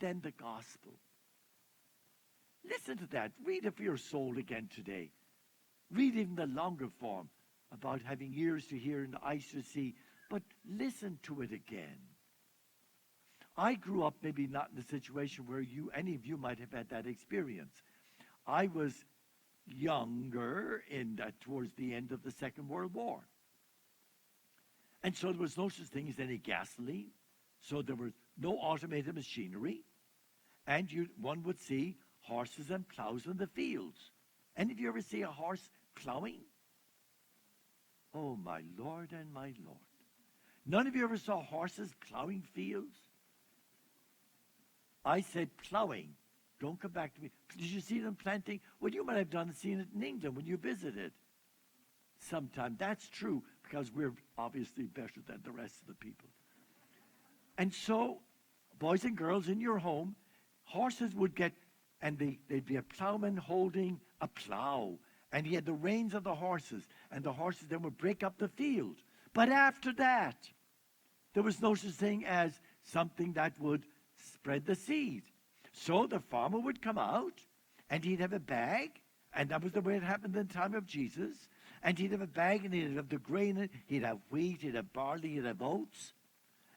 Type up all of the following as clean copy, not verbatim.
then the gospel. Listen to that. Read it for your soul again today. Read even the longer form about having ears to hear and eyes to see. But listen to it again. I grew up maybe not in a situation where any of you might have had that experience. I was younger towards the end of the Second World War. And so there was no such thing as any gasoline. So there was no automated machinery. And one would see horses and plows in the fields. Any of you ever see a horse plowing? Oh, my Lord and my Lord. None of you ever saw horses plowing fields? I said plowing. Don't come back to me. Did you see them planting? Well, you might have seen it in England when you visited. Sometime. That's true, because we're obviously better than the rest of the people. And so, boys and girls in your home, horses would get, and they'd be a plowman holding a plow. And he had the reins of the horses, and the horses then would break up the field. But after that, there was no such thing as something that would spread the seed. So the farmer would come out, and he'd have a bag, and that was the way it happened in the time of Jesus. And he'd have a bag, and he'd have the grain in it. He'd have wheat, he'd have barley, he'd have oats.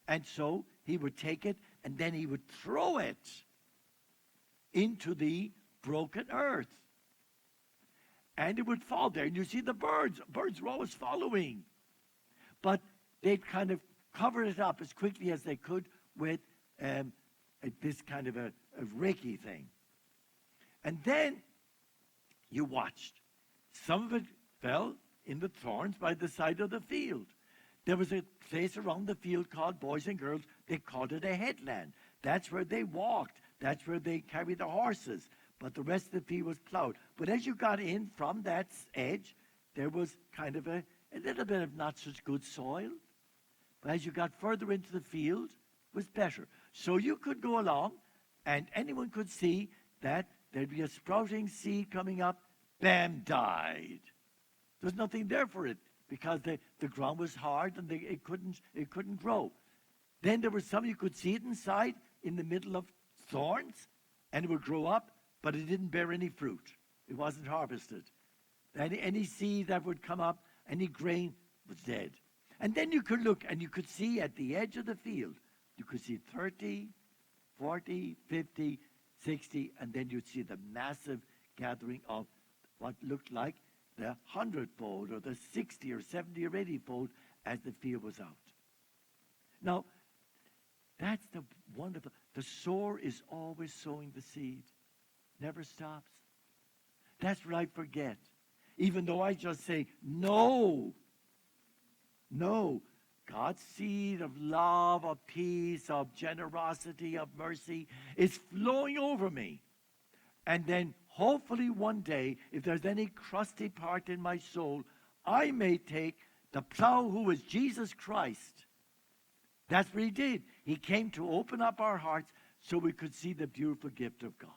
And so he would take it, and then he would throw it into the broken earth. And it would fall there. And you see the birds. Birds were always following. But they'd kind of cover it up as quickly as they could with this kind of a raky thing. And then you watched. Some of it fell in the thorns by the side of the field. There was a place around the field called, boys and girls, they called it a headland. That's where they walked. That's where they carried the horses. But the rest of the field was plowed. But as you got in from that edge, there was kind of a little bit of not such good soil. But as you got further into the field, it was better. So you could go along, and anyone could see that there'd be a sprouting seed coming up. Bam, died. There's nothing there for it, because the ground was hard and it couldn't grow. Then there was some, you could see it inside in the middle of thorns, and it would grow up, but it didn't bear any fruit. It wasn't harvested. Any seed that would come up, any grain, was dead. And then you could look, and you could see at the edge of the field, you could see 30, 40, 50, 60, and then you'd see the massive gathering of what looked like the 100-fold or the 60 or 70 or 80-fold as the field was out. Now, that's the wonderful. The sower is always sowing the seed. Never stops. That's what I forget. Even though I just say, no. God's seed of love, of peace, of generosity, of mercy is flowing over me. And then hopefully one day, if there's any crusty part in my soul, I may take the plow who is Jesus Christ. That's what he did. He came to open up our hearts so we could see the beautiful gift of God.